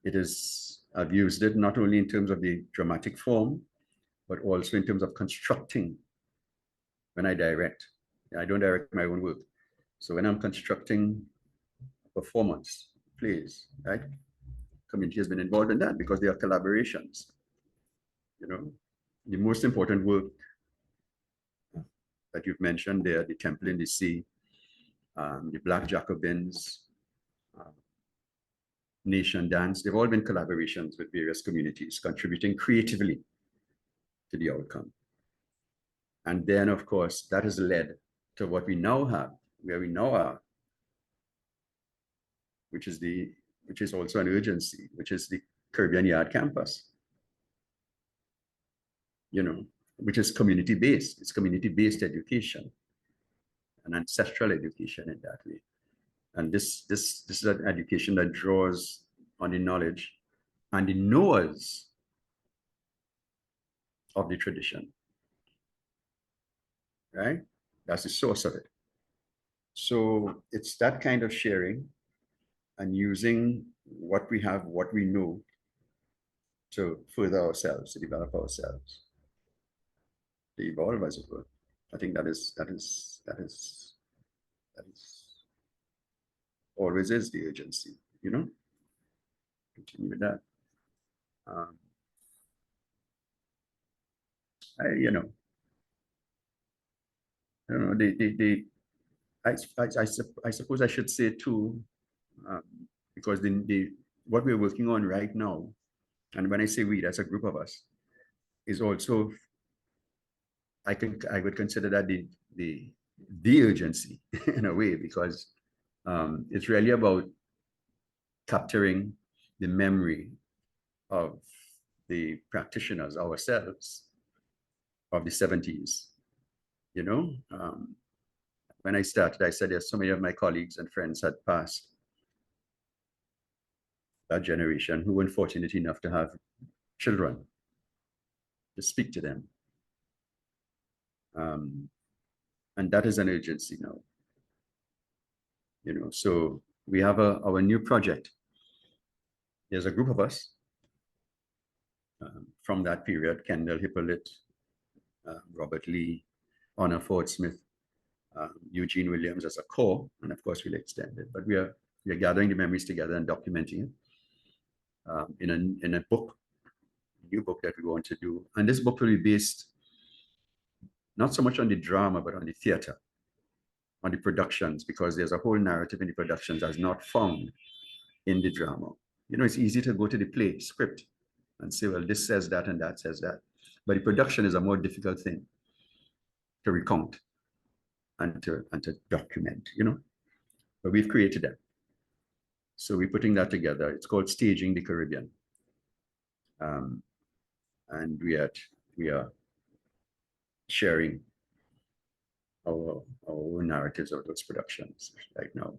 It is, I've used it not only in terms of the dramatic form, but also in terms of constructing when I direct. I don't direct my own work. So when I'm constructing performance, plays, right? Community has been involved in that because they are collaborations. You know, the most important work that you've mentioned there, the Temple in the Sea, the Black Jacobins, Nation Dance, they've all been collaborations with various communities, contributing creatively to the outcome. And then, of course, that has led to what we now have, where we now are, which is also an urgency, which is the Caribbean Yard campus, you know, which is community-based. It's community-based education, an ancestral education in that way. And this is an education that draws on the knowledge and the knowers of the tradition, right? That's the source of it. So it's that kind of sharing and using what we have, what we know, to further ourselves, to develop ourselves, to evolve, as it were. I think that is always is the urgency, you know. Continue with that. I don't know. I suppose I should say too, because what we're working on right now, and when I say we, that's a group of us, is also, I would consider that the urgency in a way, because it's really about capturing the memory of the practitioners ourselves of the 70s. You know, when I started, I said there's so many of my colleagues and friends had passed that generation who weren't fortunate enough to have children to speak to them. And that is an urgency now. You know, so we have our new project. There's a group of us from that period: Kendall Hippolyte, Robert Lee, Honor Ford Smith, Eugene Williams as a core, and of course we'll extend it. But we are gathering the memories together and documenting it in a book, new book that we want to do. And this book will be based not so much on the drama, but on the theater, on the productions, because there's a whole narrative in the productions that's not found in the drama. You know, it's easy to go to the play script and say, well, this says that and that says that. But the production is a more difficult thing to recount and to document, you know. But we've created that. So we're putting that together. It's called Staging the Caribbean. And we are sharing our own narratives of those productions right now,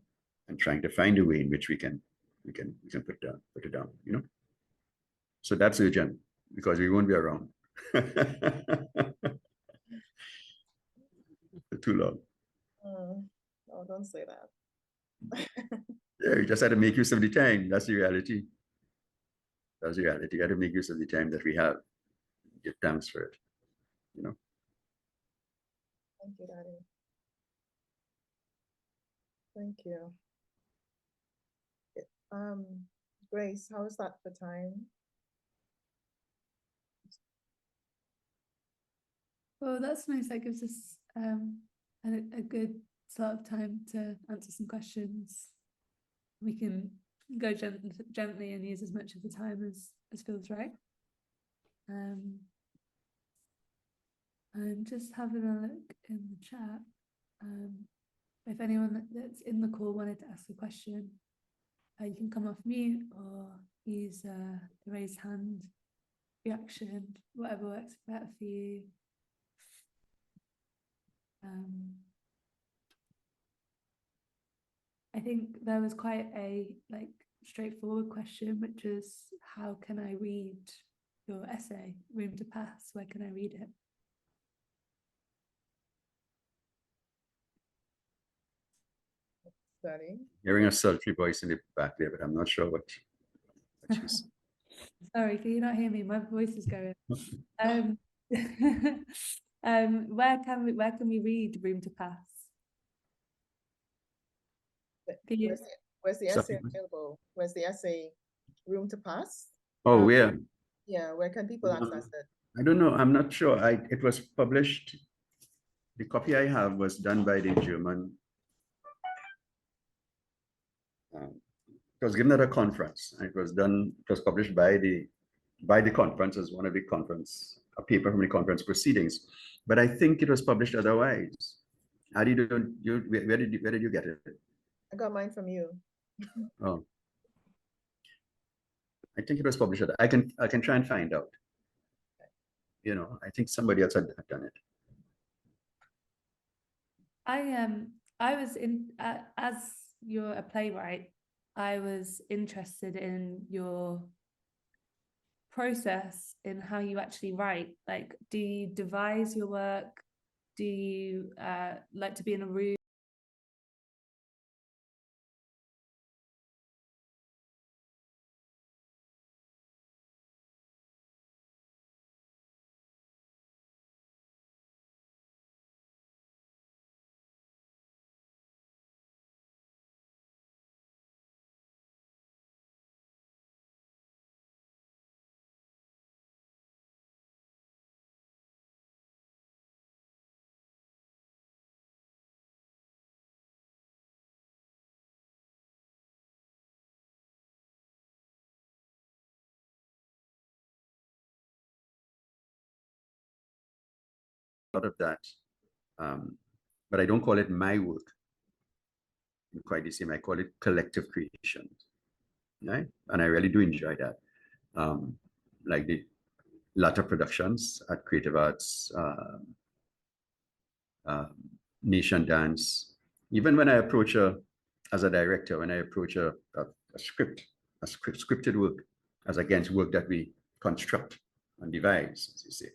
and trying to find a way in which we can put it down, you know. So that's urgent, because we won't be around for too long. Oh, don't say that. Yeah, you just had to make use of the time. That's the reality. That's the reality. You got to make use of the time that we have. Give thanks for it, you know. Thank you, Daddy. Thank you. Grace, how is that for time? Well, that's nice. That gives us a good sort of time to answer some questions. We can go gently and use as much of the time as feels right. I'm just having a look in the chat. If anyone that's in the call wanted to ask a question, you can come off mute or use the raised hand reaction, whatever works better for you. I think there was quite a straightforward question, which is, how can I read your essay, Room to Pass? Where can I read it? Sorry. Hearing a sultry voice in the back there, but I'm not sure what she's. Sorry, can you not hear me? My voice is going. Where can we read Room to Pass? Where's the essay available? Where's the essay Room to Pass? Oh, where? Yeah, where can people access it? I don't know. I'm not sure. It was published. The copy I have was done by the German. It was given at a conference. It was published by the conference as one of the conference, a paper from the conference proceedings. But I think it was published otherwise. Where did you get it? I got mine from you. Oh, I think it was published. I can try and find out. You know, I think somebody else had done it. I was as you're a playwright, I was interested in your process in how you actually write. Like, do you devise your work? Do you like to be in a room? A lot of that, but I don't call it my work. Quite the same. I call it collective creation, right? And I really do enjoy that. Like the latter productions at Creative Arts, Nation Dance. Even when I approach as a director, when I approach a scripted work, as against work that we construct and devise, as you say,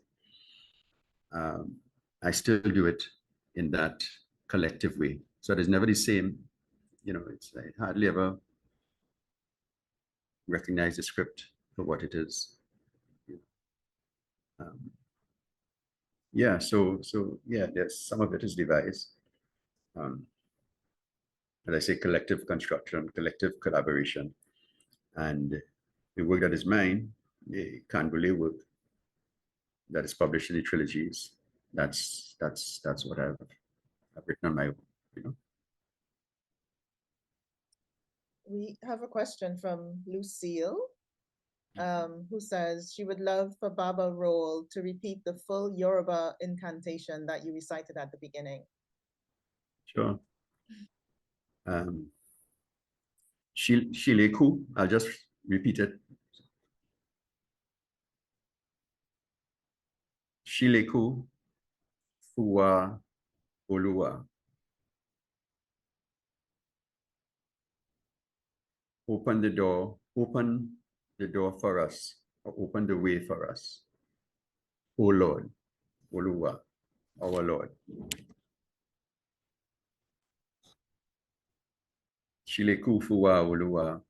I still do it in that collective way. So there's never the same, you know, it's I hardly ever recognize the script for what it is. Yeah, so yeah, there's some of it is devised. As I say, collective construction, collective collaboration, and the work that is mine, the Canberra work that is published in the trilogies. That's what I've written on my own, you know. We have a question from Lucille, who says she would love for Baba Rawle to repeat the full Yoruba incantation that you recited at the beginning. Sure. Shileku, I'll just repeat it. Shileku Fuwa Olua. Open the door for us, or open the way for us. O Lord, Olua, our Lord. Shileku Fuwa Olua.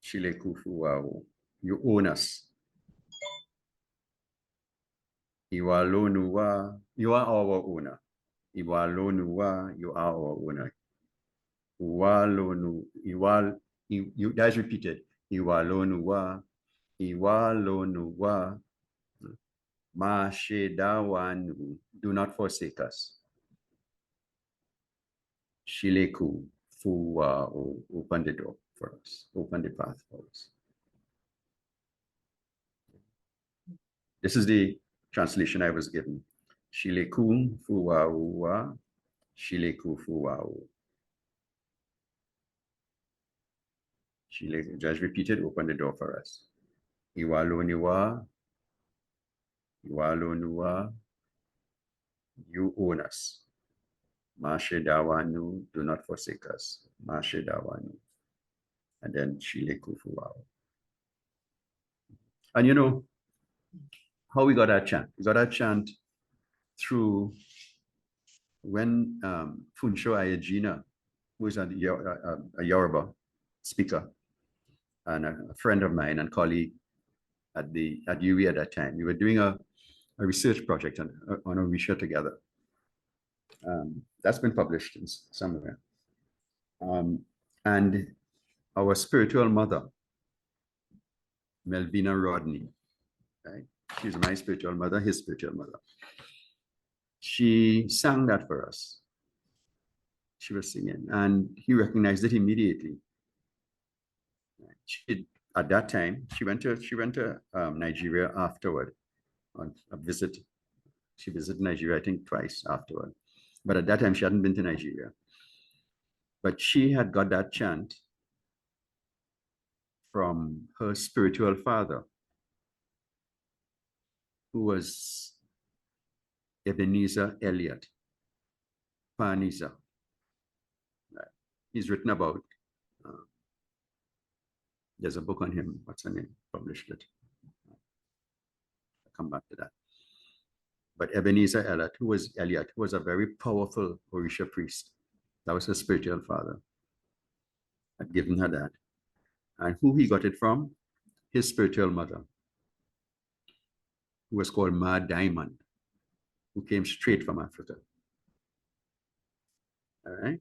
Shileku Fuwa. You own us. Iwalonuwa, you are our owner. Iwalonuwa, you are our owner. Iwalonu, you guys repeated. Iwalonuwa, Iwalonuwa, Mashedawanu, do not forsake us. Shileku, Fuwa, open the door for us, open the path for us. This is the translation I was given. Shileku Fuwa, Shileku Fuwa. Just repeated, open the door for us. Iwaloniwa, Iwalonua, you own us. Mashedawanu, do not forsake us. Mashedawanu. and then Chile Kufuwao. And you know how we got that chant? We got that chant through when Funsho Ayegina, who is a Yoruba speaker and a friend of mine and colleague at UWI at that time, we were doing a research project on Orisha together. That's been published somewhere. And our spiritual mother, Melvina Rodney, right? She's my spiritual mother, his spiritual mother. She sang that for us. She was singing, and he recognized it immediately. At that time, she went to Nigeria afterward on a visit. She visited Nigeria, I think, twice afterward. But at that time, she hadn't been to Nigeria. But she had got that chant from her spiritual father, who was Ebenezer Elliott, Panisa. He's written about, there's a book on him, what's the name, published it. I'll come back to that. But Ebenezer Elliott, who was a very powerful Orisha priest. That was her spiritual father, had given her that. And who he got it from? His spiritual mother, who was called Ma Diamond, who came straight from Africa. All right.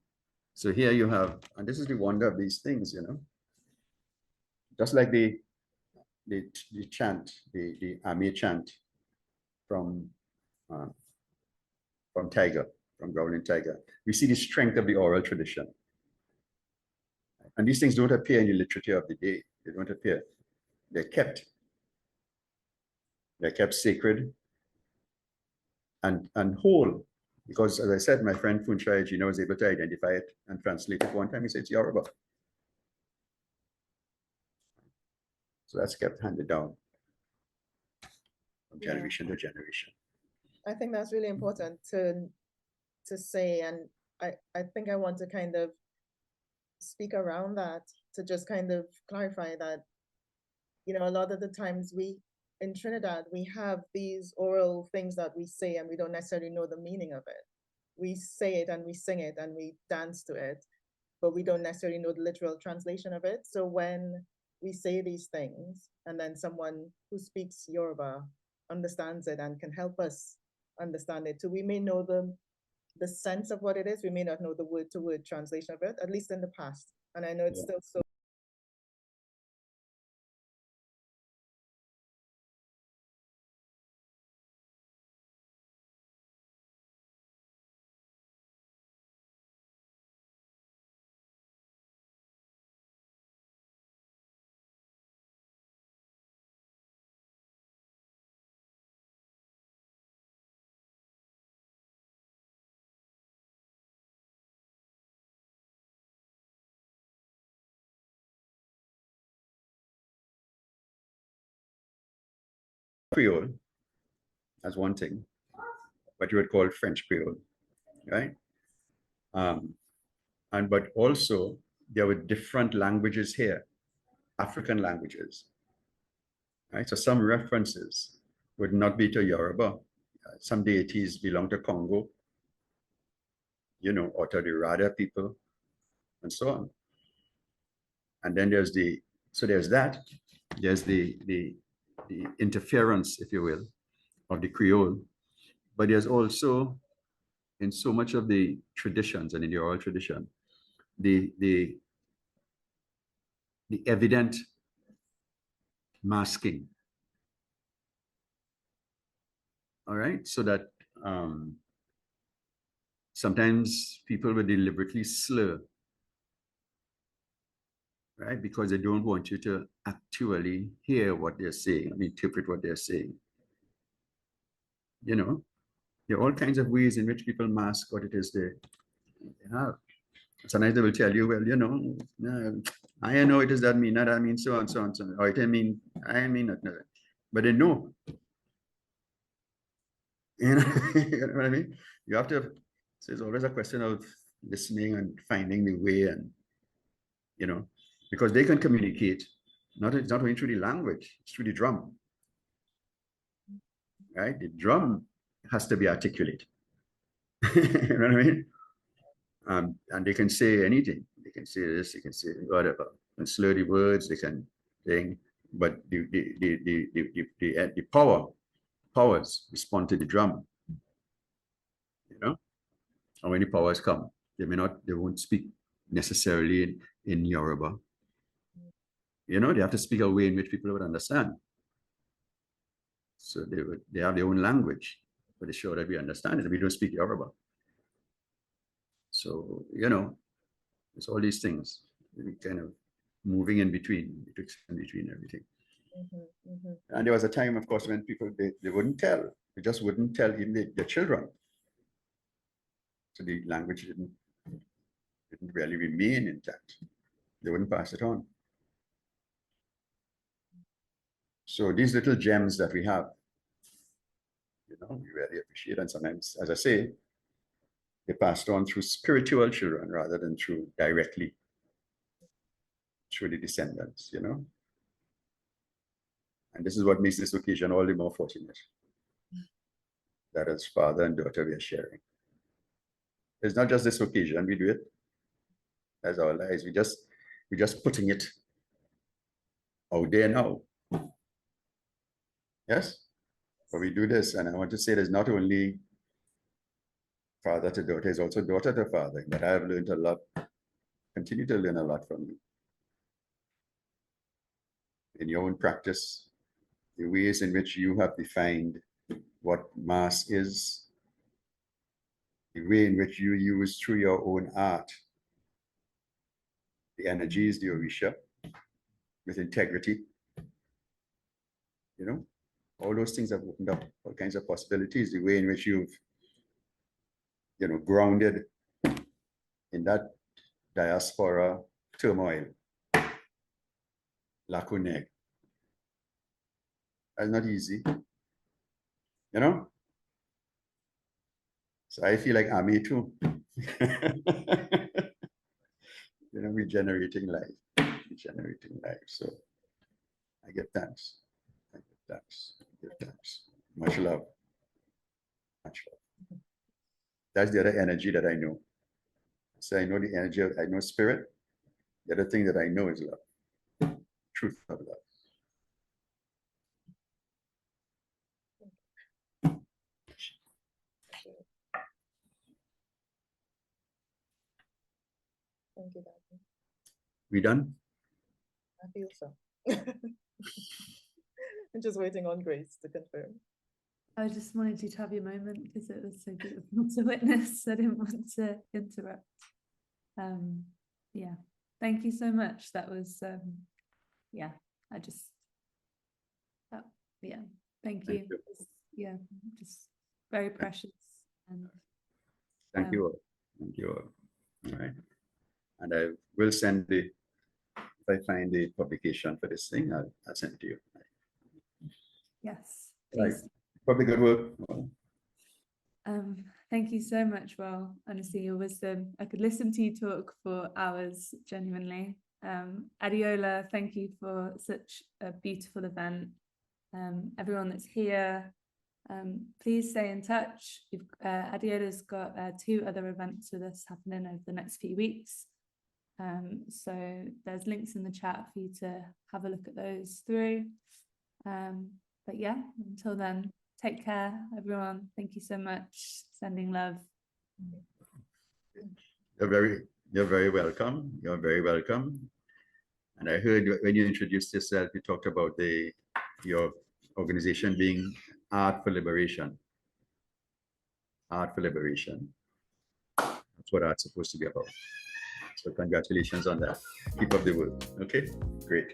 So here you have, and this is the wonder of these things, you know. Just like the chant, the Army chant from Tiger, from Growling Tiger. We see the strength of the oral tradition. And these things don't appear in the literature of the day. They don't appear. They're kept. They're kept sacred and whole. Because as I said, my friend Funsho Ayegina was able to identify it and translate it one time. He said it's Yoruba. So that's kept handed down from generation to generation. I think that's really important to say, and I think I want to kind of speak around that to just kind of clarify that, you know, a lot of the times in Trinidad, we have these oral things that we say and we don't necessarily know the meaning of it. We say it and we sing it and we dance to it, but we don't necessarily know the literal translation of it. So when we say these things and then someone who speaks Yoruba understands it and can help us understand it, so we may know the sense of what it is, we may not know the word-to-word translation of it, at least in the past. And I know it's still so. Creole as one thing, what you would call French Creole, right? But also there were different languages here, African languages, right? So some references would not be to Yoruba. Some deities belong to Congo, you know, or to the Rada people, and so on. And then there's the interference, if you will, of the Creole. But there's also, in so much of the traditions and in the oral tradition, the evident masking. All right, so that sometimes people will deliberately slur, right? Because they don't want you to actually hear what they're saying and interpret what they're saying. You know, there are all kinds of ways in which people mask what it is they have. Sometimes they will tell you, well, you know, I know it is that mean, that I mean so and so and so, or I mean not, but they know. You know, you know what I mean? You have to, so it's always a question of listening and finding the way, and, you know, because they can communicate, not only through the language, it's through the drum. Right? The drum has to be articulate. You know what I mean? And they can say anything. They can say this, they can say whatever. And slur the words, they can thing. But the powers respond to the drum. You know? And when the powers come, they won't speak necessarily in Yoruba. You know, they have to speak a way in which people would understand. So they have their own language, but they show that we understand it. We don't speak Yoruba. So, you know, it's all these things, we kind of moving in between everything. And there was a time, of course, when people, they wouldn't tell. They just wouldn't tell even their children. So the language didn't really remain intact. They wouldn't pass it on. So these little gems that we have, you know, we really appreciate. And sometimes, as I say, they passed on through spiritual children rather than directly through the descendants, you know. And this is what makes this occasion all the more fortunate, that as father and daughter we are sharing. It's not just this occasion, we do it as our lives. We're just putting it out there now. Yes? But we do this, and I want to say there's not only father to daughter, it's also daughter to father. But I have learned a lot, continue to learn a lot from you. In your own practice, the ways in which you have defined what mass is, the way in which you use through your own art, the energies, the Orisha, with integrity, you know, all those things have opened up all kinds of possibilities, the way in which you've, you know, grounded in that diaspora turmoil, lacunae. That's not easy, you know? So I feel like Ami too. You know, regenerating life. So I give thanks. Much love. That's the other energy that I know. So I know the energy, I know spirit. The other thing that I know is love. Truth of love. Thank you, Daniel. We done? I feel so. I'm just waiting on Grace to confirm. I just wanted you to have your moment because it was so beautiful to witness. I didn't want to interrupt. Yeah, thank you so much. That was, yeah, yeah, thank you. Yeah, just very precious. And Thank you all. Thank you all. All right. And I will send if I find the publication for this thing, I'll send it to you. yes, Right. please. Probably good work. Thank you so much, Rawle. Honestly, your wisdom. I could listen to you talk for hours, genuinely. Adeola, thank you for such a beautiful event. Everyone that's here, please stay in touch. Adeola's got 2 other events with us happening over the next few weeks. So there's links in the chat for you to have a look at those through. But yeah, until then, take care, everyone. Thank you so much. Sending love. You're very welcome. You're very welcome. And I heard when you introduced yourself, you talked about your organization being Art for Liberation. Art for Liberation. That's what art's supposed to be about. So congratulations on that. Keep up the work. Okay, great.